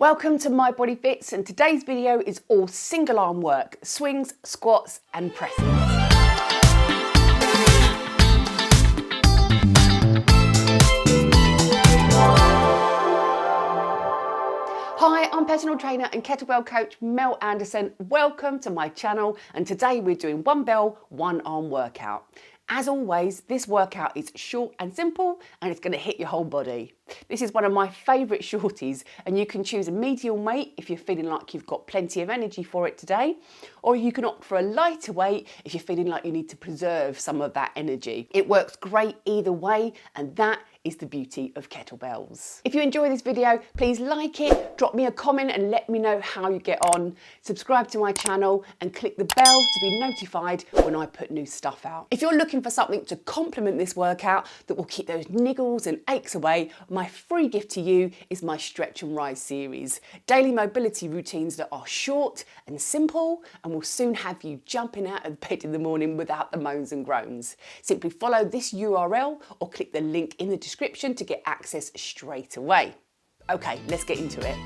Welcome to My Body Fits, and today's video is all single arm work, swings, squats and presses. Hi, I'm personal trainer and kettlebell coach Mel Anderson. Welcome to my channel, and today we're doing one bell, one arm workout. As always, this workout is short and simple and it's going to hit your whole body. This is one of my favourite shorties, and you can choose a medium weight if you're feeling like you've got plenty of energy for it today, or you can opt for a lighter weight if you're feeling like you need to preserve some of that energy. It works great either way, and that is the beauty of kettlebells. If you enjoy this video, please like it, drop me a comment and let me know how you get on. Subscribe to my channel and click the bell to be notified when I put new stuff out. If you're looking for something to complement this workout that will keep those niggles and aches away, my free gift to you is my Stretch and Rise series. Daily mobility routines that are short and simple and will soon have you jumping out of bed in the morning without the moans and groans. Simply follow this URL or click the link in the description to get access straight away. Okay, let's get into it.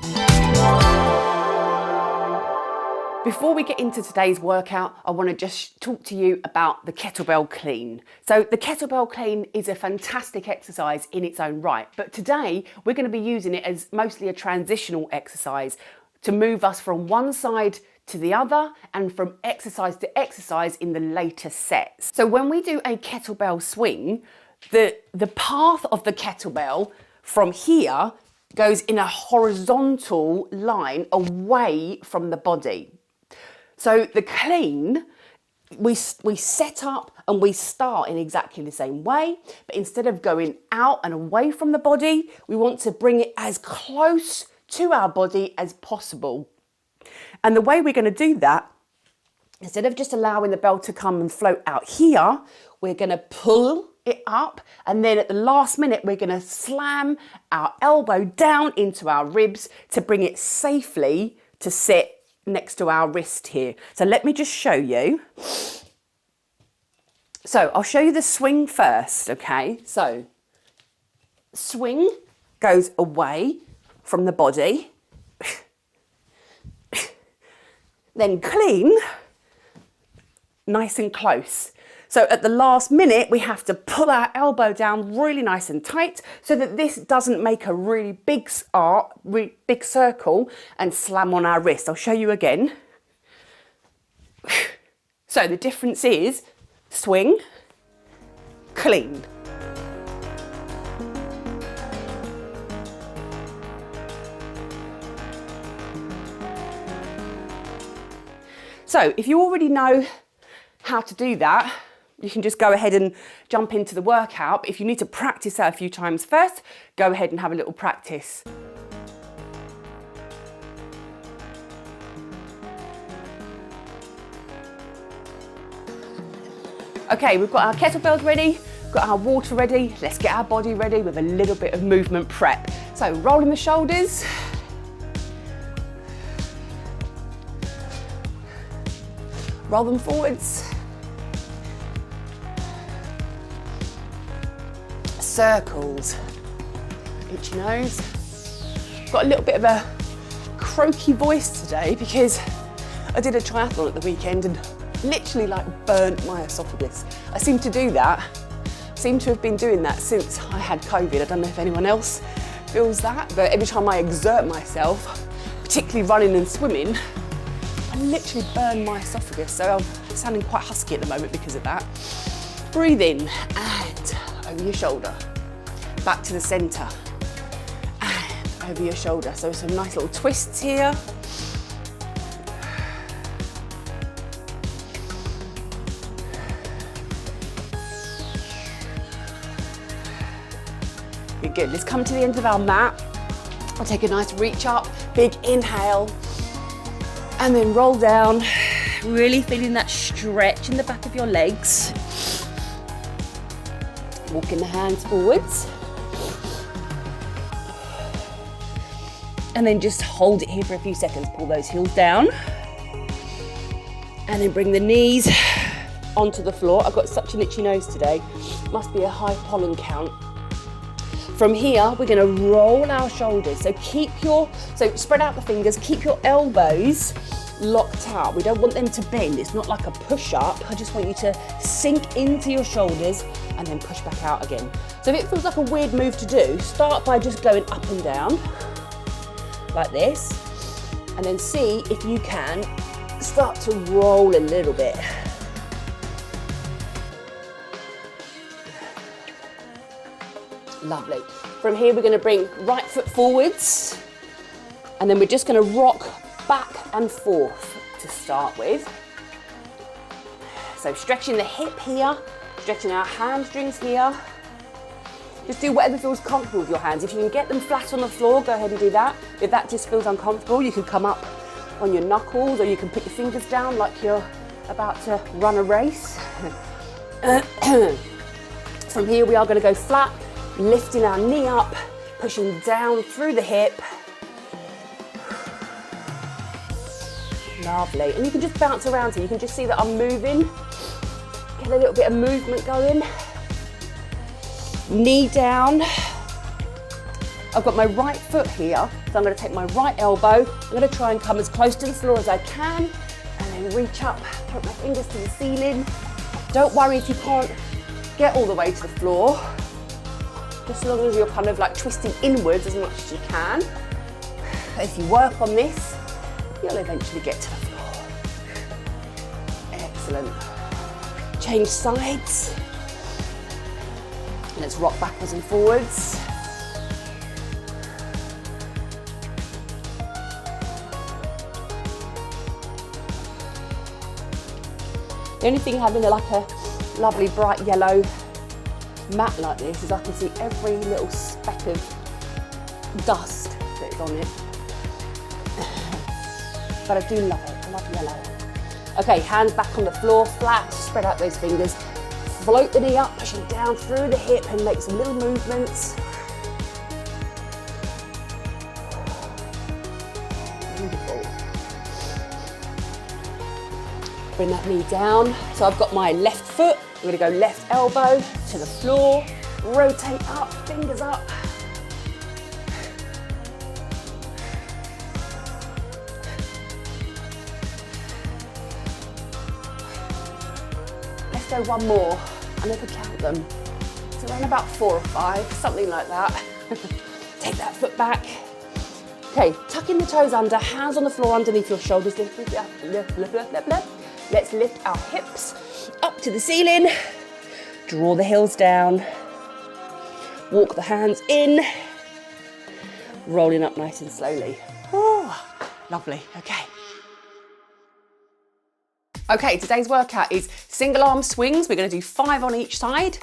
Before we get into today's workout, I want to just talk to you about the kettlebell clean. So the kettlebell clean is a fantastic exercise in its own right, but today we're going to be using it as mostly a transitional exercise to move us from one side to the other and from exercise to exercise in the later sets. So when we do a kettlebell swing, the path of the kettlebell from here goes in a horizontal line away from the body. So the clean, we set up and we start in exactly the same way, but instead of going out and away from the body, we want to bring it as close to our body as possible. And the way we're going to do that, instead of just allowing the bell to come and float out here, we're going to pull it up, and then at the last minute we're going to slam our elbow down into our ribs to bring it safely to sit next to our wrist here. So let me just show you. So I'll show you the swing first, okay? So swing goes away from the body. Then clean, nice and close. So at the last minute, we have to pull our elbow down really nice and tight so that this doesn't make a really big big circle and slam on our wrist. I'll show you again. So the difference is swing, clean. So if you already know how to do that, you can just go ahead and jump into the workout. But if you need to practice that a few times first, go ahead and have a little practice. Okay, we've got our kettlebells ready, we've got our water ready. Let's get our body ready with a little bit of movement prep. So rolling the shoulders. Roll them forwards. Circles. Itchy nose. Got a little bit of a croaky voice today because I did a triathlon at the weekend and literally burnt my esophagus. I seem to do that. Seem to have been doing that since I had COVID. I don't know if anyone else feels that, but every time I exert myself, particularly running and swimming, I literally burn my esophagus, so I'm sounding quite husky at the moment because of that. Breathe in and over your shoulder, back to the centre and over your shoulder. So some nice little twists here. Good. Let's come to the end of our mat. I'll take a nice reach up, big inhale, and then roll down, really feeling that stretch in the back of your legs. Walking the hands forwards. And then just hold it here for a few seconds. Pull those heels down. And then bring the knees onto the floor. I've got such an itchy nose today. Must be a high pollen count. From here, we're gonna roll our shoulders. So spread out the fingers, keep your elbows locked out. We don't want them to bend. It's not like a push-up. I just want you to sink into your shoulders and then push back out again. So if it feels like a weird move to do, start by just going up and down, like this, and then see if you can start to roll a little bit. Lovely. From here, we're gonna bring right foot forwards, and then we're just gonna rock back and forth to start with. So stretching the hip here, stretching our hamstrings here. Just do whatever feels comfortable with your hands. If you can get them flat on the floor, go ahead and do that. If that just feels uncomfortable, you can come up on your knuckles, or you can put your fingers down like you're about to run a race. From here, we are going to go flat, lifting our knee up, pushing down through the hip. Lovely. And you can just bounce around here. You can just see that I'm moving. Get a little bit of movement going. Knee down. I've got my right foot here, so I'm going to take my right elbow. I'm going to try and come as close to the floor as I can, and then reach up, put my fingers to the ceiling. Don't worry if you can't get all the way to the floor, just as long as you're kind of like twisting inwards as much as you can. If you work on this, you'll eventually get to the floor. Excellent. Change sides. Let's rock backwards and forwards. The only thing having like a lovely bright yellow mat like this is I can see every little speck of dust that is on it. But I do love it, I love yellow. Okay, hands back on the floor, flat, spread out those fingers. Float the knee up, pushing down through the hip and make some little movements. Beautiful. Bring that knee down. So I've got my left foot. I'm gonna go left elbow to the floor, rotate up, fingers up. Let's go one more. I never count them. It's around about 4 or 5, something like that. Take that foot back. Okay, tucking the toes under, hands on the floor underneath your shoulders. Lift, lift, lift, lift, lift, lift. Let's lift our hips up to the ceiling. Draw the heels down. Walk the hands in. Rolling up nice and slowly. Oh, lovely, okay. Okay, today's workout is single arm swings. We're gonna do 5 on each side.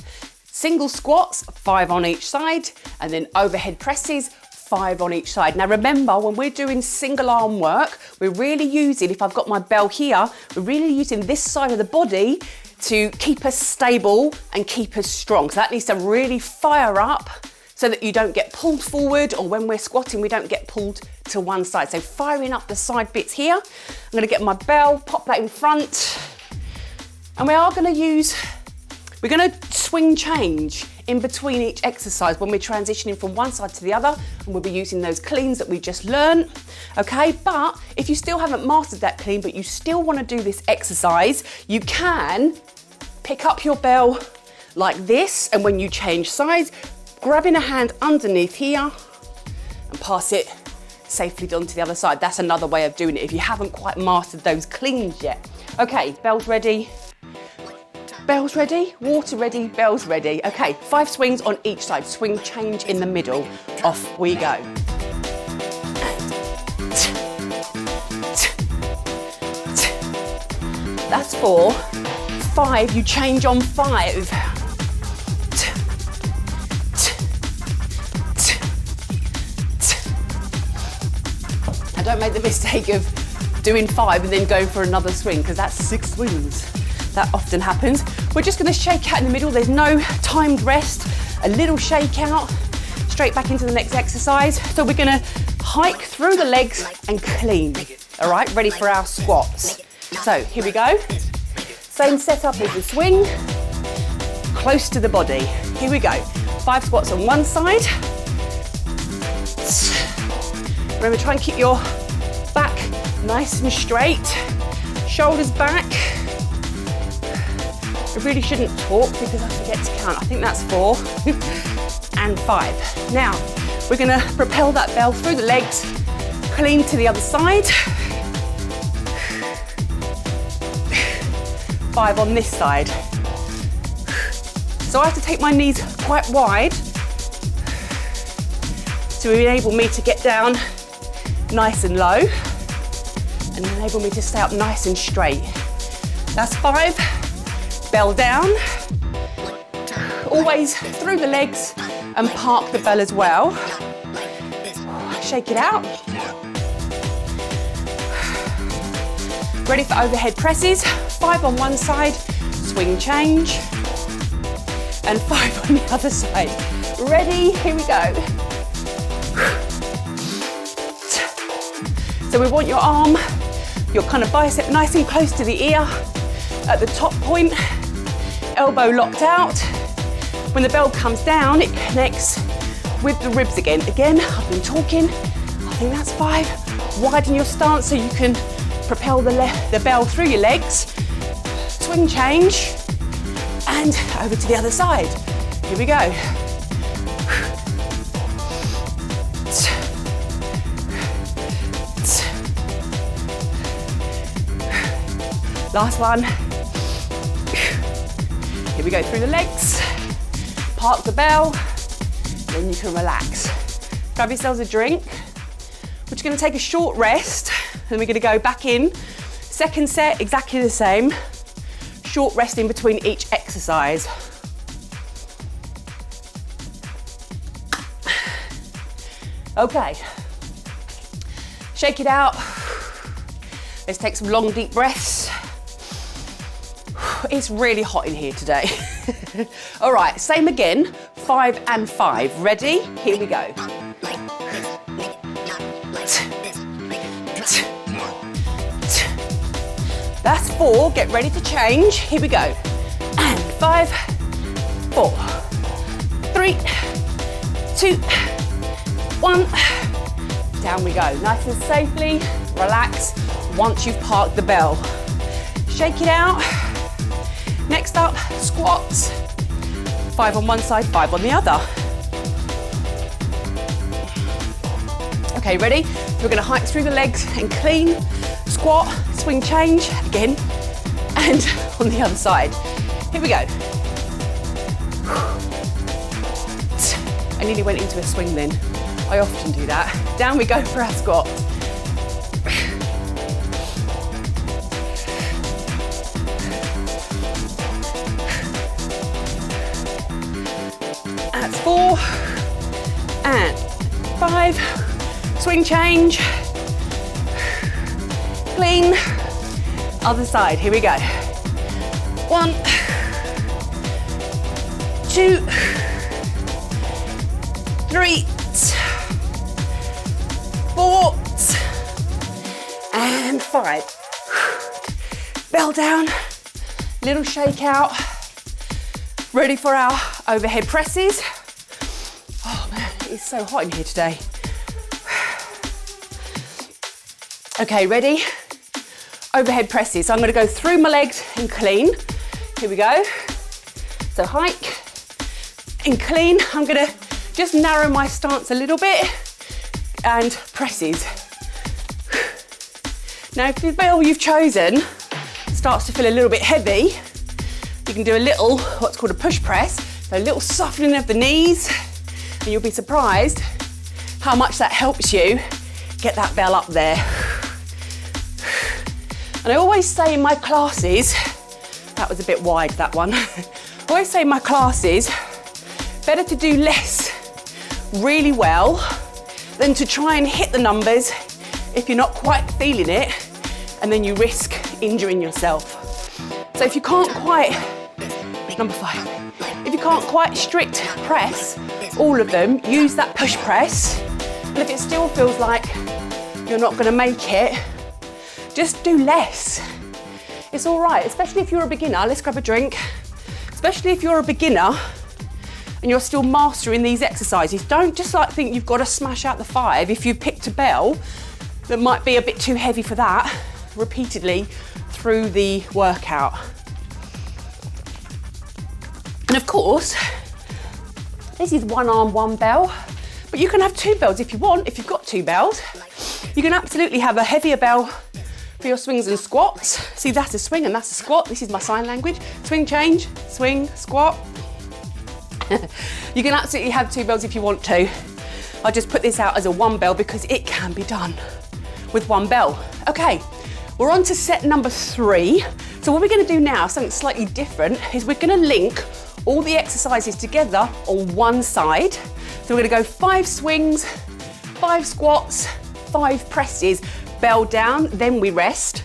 Single squats, 5 on each side. And then overhead presses, 5 on each side. Now remember, when we're doing single arm work, we're really using, if I've got my bell here, we're really using this side of the body to keep us stable and keep us strong. So that needs to really fire up so that you don't get pulled forward, or when we're squatting, we don't get pulled to one side. So firing up the side bits here. I'm gonna get my bell, pop that in front. And we are we're gonna swing change in between each exercise when we're transitioning from one side to the other, and we'll be using those cleans that we just learned, okay? But if you still haven't mastered that clean, but you still wanna do this exercise, you can pick up your bell like this, and when you change sides, grabbing a hand underneath here and pass it safely on to the other side. That's another way of doing it if you haven't quite mastered those cleans yet. Okay, bells ready. Bells ready, water ready, bells ready. Okay, 5 swings on each side. Swing change in the middle. Off we go. That's 4. 5, you change on 5. And don't make the mistake of doing 5 and then going for another swing, because that's 6 swings. That often happens. We're just gonna shake out in the middle. There's no timed rest. A little shake out, straight back into the next exercise. So we're gonna hike through the legs and clean. All right, ready for our squats. So here we go. Same setup as the swing, close to the body. Here we go. 5 squats on one side. Remember, try and keep your back nice and straight, shoulders back. I really shouldn't talk because I forget to count. I think that's 4 and 5. Now, we're gonna propel that bell through the legs, clean to the other side. 5 on this side. So I have to take my knees quite wide to enable me to get down nice and low and enable me to stay up nice and straight. That's 5. Bell down. Always through the legs and park the bell as well. Shake it out. Ready for overhead presses. 5 on one side, swing change. And 5 on the other side. Ready? Here we go. So we want your arm, your kind of bicep nice and close to the ear at the top point, elbow locked out. When the bell comes down, it connects with the ribs again. Again, I've been talking, I think that's 5. Widen your stance so you can propel the bell through your legs. Swing change, and over to the other side. Here we go. Last one. Here we go through the legs. Park the bell, then you can relax. Grab yourselves a drink. We're just gonna take a short rest, and we're gonna go back in. Second set, exactly the same. Short rest in between each exercise. Okay, shake it out. Let's take some long, deep breaths. It's really hot in here today. All right, same again, 5 and 5. Ready? Here we go. That's 4, get ready to change. Here we go. And 5, 4, 3, 2, 1. Down we go. Nice and safely, relax once you've parked the bell. Shake it out. Next up, squats. 5 on one side, 5 on the other. Okay, ready? So we're gonna hike through the legs and clean, squat, swing change, again, and on the other side. Here we go. I nearly went into a swing then. I often do that. Down we go for our squat. That's 4 and 5. Swing change. Clean. Other side. Here we go. 1, 2, 3, 4, and 5. Bell down. Little shake out. Ready for our overhead presses. Oh man, it's so hot in here today. Okay, ready? Overhead presses. So I'm gonna go through my legs and clean. Here we go. So hike and clean. I'm gonna just narrow my stance a little bit and presses. Now, if the bell you've chosen starts to feel a little bit heavy, you can do a little, what's called a push press. So a little softening of the knees, and you'll be surprised how much that helps you get that bell up there. And I always say in my classes, that was a bit wide, that one. I always say in my classes, better to do less really well than to try and hit the numbers if you're not quite feeling it, and then you risk injuring yourself. So if you can't quite, number 5, if you can't quite strict press all of them, use that push press. And if it still feels like you're not gonna make it, just do less. It's all right, especially if you're a beginner. Let's grab a drink. Especially if you're a beginner and you're still mastering these exercises. Don't just like think you've got to smash out the 5 if you picked a bell that might be a bit too heavy for that repeatedly through the workout. And of course, this is 1 arm, 1 bell, but you can have 2 bells if you want. If you've got 2 bells, you can absolutely have a heavier bell for your swings and squats. See, that's a swing and that's a squat. This is my sign language. Swing, change, swing, squat. You can absolutely have 2 bells if you want to. I just put this out as a 1 bell because it can be done with 1 bell. Okay, we're on to set number 3. So what we're going to do now, something slightly different, is we're going to link all the exercises together on one side. So we're going to go 5 swings, 5 squats, 5 presses, bell down, then we rest.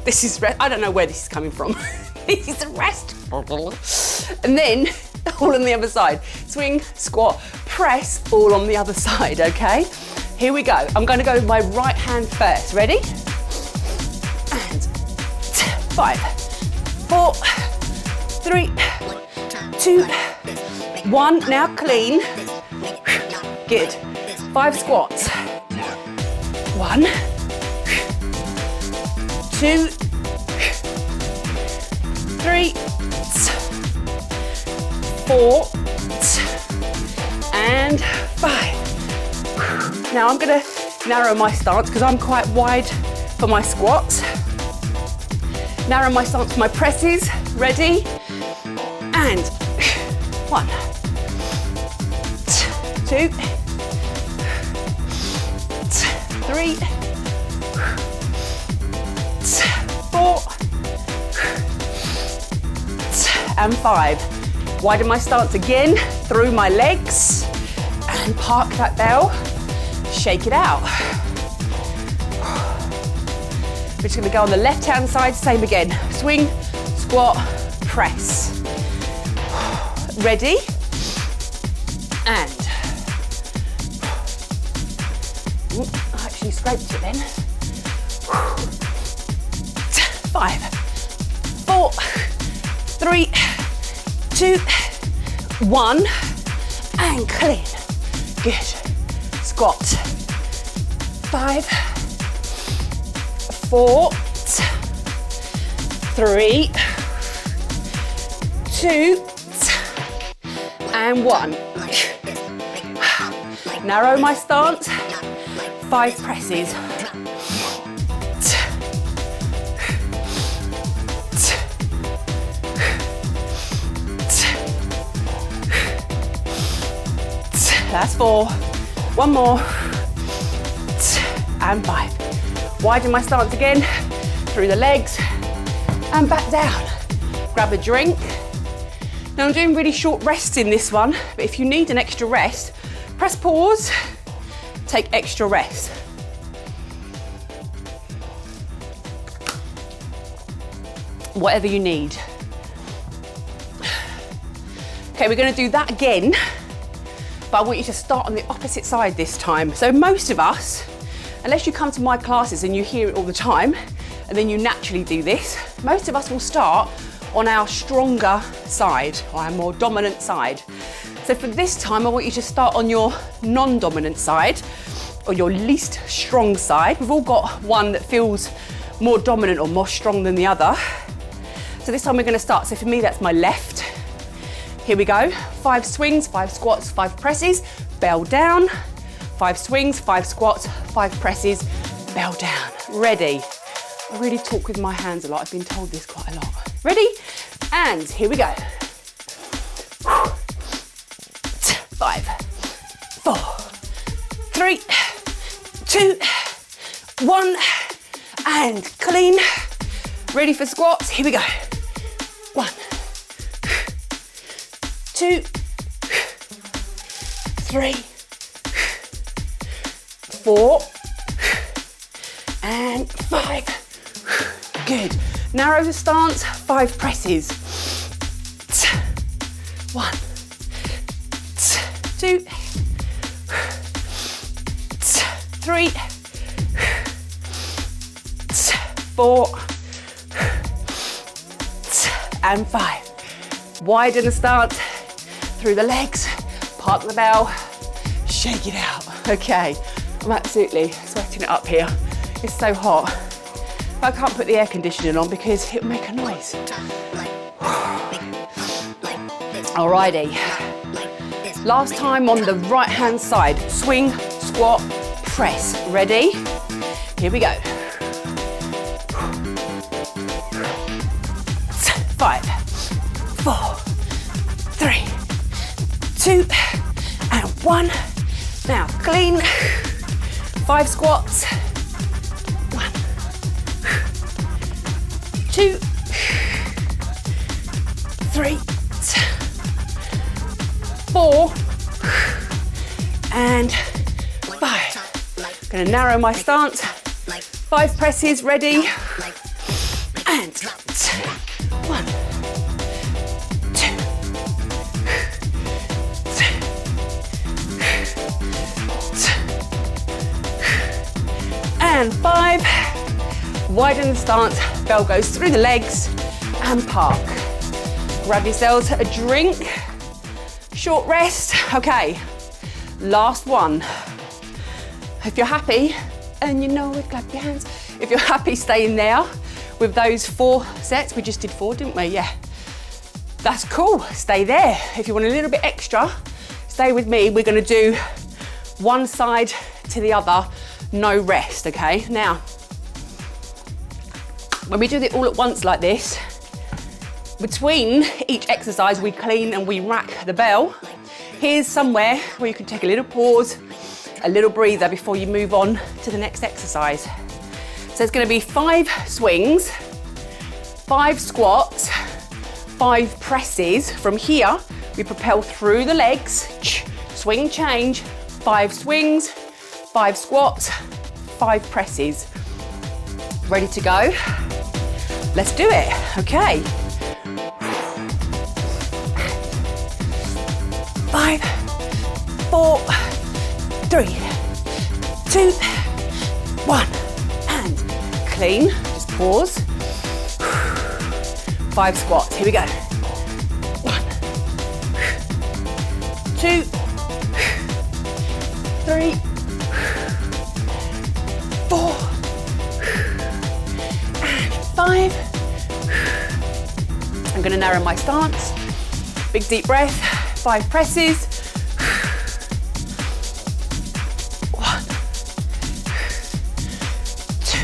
This is rest. I don't know where this is coming from. This is a rest. And then all on the other side. Swing, squat, press, all on the other side, okay? Here we go. I'm going to go with my right hand first. Ready? And 5, 4, 3, 2, 1. Now clean. Good. 5 squats. 1, 2, 3, 4, and 5. Now I'm going to narrow my stance because I'm quite wide for my squats. Narrow my stance for my presses. Ready? And 1, 2, 3, 4, and 5. Widen my stance again, through my legs, and park that bell, shake it out. We're just gonna go on the left-hand side, same again. Swing, squat, press. Ready? And. Ooh, I actually scraped it then. 5, 4, 3, 2, 1, and clean. Good. Squat. 5, 4, 3, 2, and 1. Narrow my stance. 5 presses. That's 4. 1 more. And 5. Widen my stance again, through the legs, and back down. Grab a drink. Now I'm doing really short rests in this one, but if you need an extra rest, press pause, take extra rest. Whatever you need. Okay, we're gonna do that again, but I want you to start on the opposite side this time. So most of us, unless you come to my classes and you hear it all the time, and then you naturally do this, most of us will start on our stronger side, or our more dominant side. So for this time, I want you to start on your non-dominant side, or your least strong side. We've all got one that feels more dominant or more strong than the other. So this time we're gonna start. So for me, that's my left. Here we go. 5 swings, 5 squats, 5 presses, bell down. 5 swings, 5 squats, 5 presses, bell down. Ready? I really talk with my hands a lot. I've been told this quite a lot. Ready? And here we go. 5, 4, 3, 2, 1, and clean. Ready for squats? Here we go. 1, 2, 3, 4, and 5. Good. Narrow the stance, 5 presses. 1, 2, 3, 4, and 5. Widen the stance through the legs Park the bell, shake it out. Okay, I'm absolutely sweating it up here. It's so hot. But I can't put the air conditioning on because it'll make a noise. Alrighty. Last time on the right hand side. Swing, squat, press. Ready? Here we go. 5, 4, 3, 2, and 1. Now clean. 5 squats. 1, 2, 3, 4, and 5. Gonna narrow my stance. 5 presses, ready? And 1, 2, 3, and 5. Widen the stance, bell goes through the legs and park. Grab yourselves a drink, short rest. Okay, last one. If you're happy, and you know it, clap your hands. If you're happy staying there with those 4 sets, we just did 4, didn't we? Yeah, that's cool, stay there. If you want a little bit extra, stay with me. We're gonna do one side to the other, no rest, okay? Now, when we do it all at once like this, between each exercise, we clean and we rack the bell. Here's somewhere where you can take a little pause, a little breather before you move on to the next exercise. So it's gonna be 5 swings, 5 squats, 5 presses. From here, we propel through the legs, swing change, 5 swings, 5 squats, 5 presses. Ready to go? Let's do it, okay. 5, 4, 3, 2, 1, and clean, just pause. 5 squats, here we go. 1, 2, 3, 4, and 5. I'm gonna narrow my stance. Big deep breath, 5 presses. 1, 2,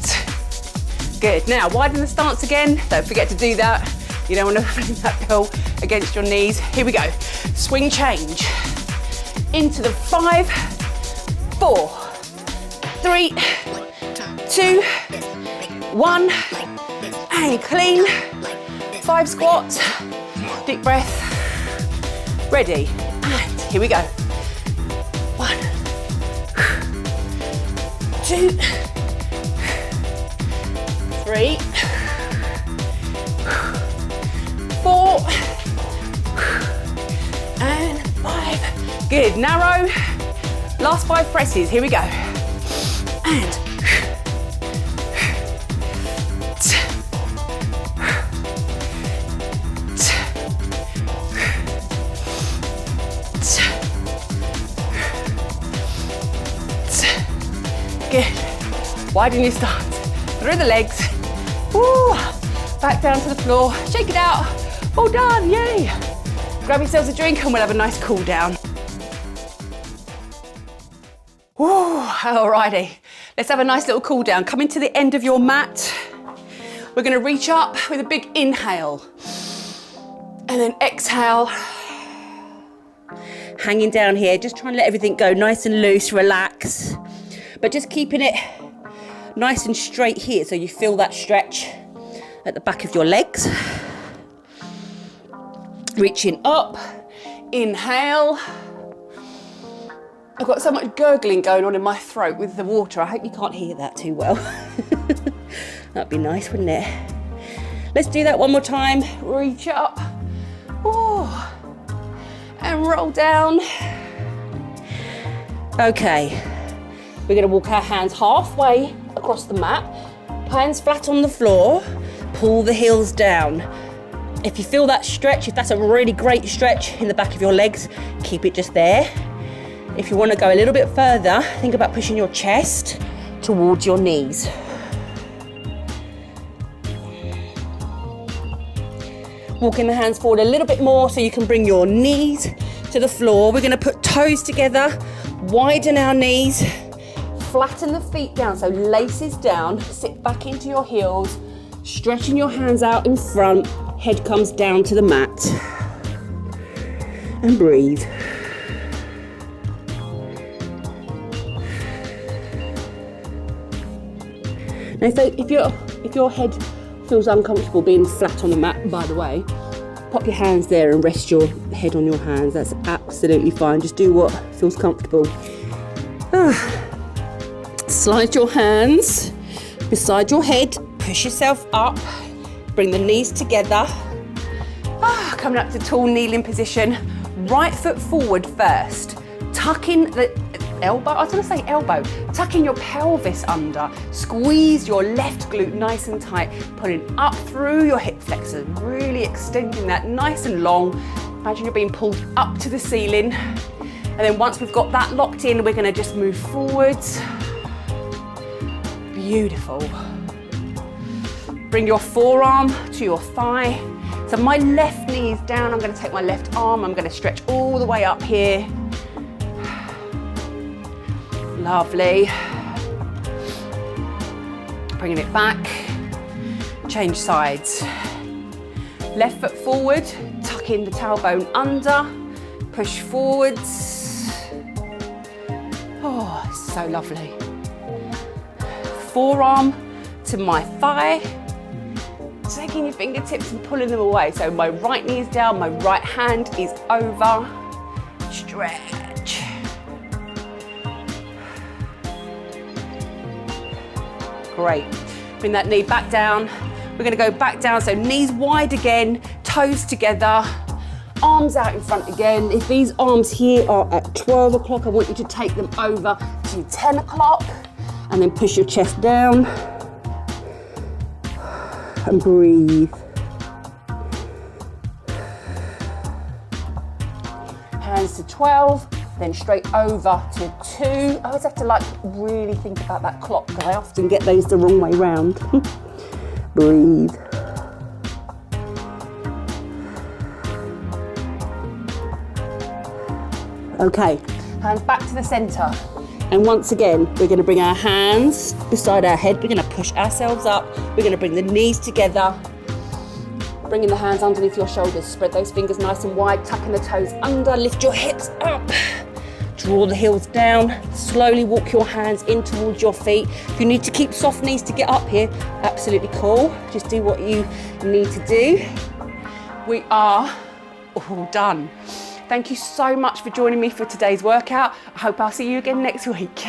2. Good, now widen the stance again. Don't forget to do that. You don't want to fling that bell against your knees. Here we go. Swing change. Into the 5, 4, 3, 2, 1, and clean. 5 squats, deep breath, ready, and here we go. 1, 2, 3, 4, and 5. Good, narrow. Last 5 presses, here we go. And good. Widen your stance. Through the legs. Woo. Back down to the floor. Shake it out. All done. Yay. Grab yourselves a drink and we'll have a nice cool down. Woo. Alrighty. Let's have a nice little cool down. Coming to the end of your mat. We're going to reach up with a big inhale. And then exhale. Hanging down here. Just trying to let everything go nice and loose. Relax. But just keeping it nice and straight here so you feel that stretch at the back of your legs. Reaching up, inhale. I've got so much gurgling going on in my throat with the water. I hope you can't hear that too well. That'd be nice, wouldn't it? Let's do that one more time. Reach up. Ooh. And roll down. Okay. We're going to walk our hands halfway across the mat, Hands flat on the floor, pull the heels down. If you feel that stretch, if that's a really great stretch in the back of your legs, keep it just there. If you want to go a little bit further, think about pushing your chest towards your knees. Walking the hands forward a little bit more so you can bring your knees to the floor. We're going to put toes together, widen our knees, flatten the feet down, so laces down, sit back into your heels, stretching your hands out in front, head comes down to the mat, and breathe. Now if your head feels uncomfortable being flat on the mat, by the way, pop your hands there and rest your head on your hands. That's absolutely fine. Just do what feels comfortable. Slide your hands beside your head, push yourself up, bring the knees together. Coming up to tall kneeling position. Right foot forward first. Tuck in the elbow, I was going to say elbow, tuck in your pelvis under, squeeze your left glute nice and tight, pulling up through your hip flexors, really extending that nice and long. Imagine you're being pulled up to the ceiling. And then once we've got that locked in, we're going to just move forwards. Beautiful. Bring your forearm to your thigh. So my left knee is down, I'm going to take my left arm, I'm going to stretch all the way up here. Lovely. Bringing it back, change sides. Left foot forward, tuck in the tailbone under, push forwards. Oh, so lovely. Forearm to my thigh, taking your fingertips and pulling them away. So my right knee is down, my right hand is over. Stretch. Great. Bring that knee back down. We're going to go back down, so knees wide again, toes together, arms out in front again. If these arms here are at 12 o'clock, I want you to take them over to 10 o'clock and then push your chest down and breathe. Hands to 12. Then straight over to 2. I always have to really think about that clock because I often get those the wrong way round. Breathe. Okay, hands back to the center. And once again, we're going to bring our hands beside our head. We're going to push ourselves up. We're going to bring the knees together. Bringing the hands underneath your shoulders. Spread those fingers nice and wide. Tucking the toes under. Lift your hips up. Draw the heels down, slowly walk your hands in towards your feet. If you need to keep soft knees to get up here, absolutely cool. Just do what you need to do. We are all done. Thank you so much for joining me for today's workout. I hope I'll see you again next week.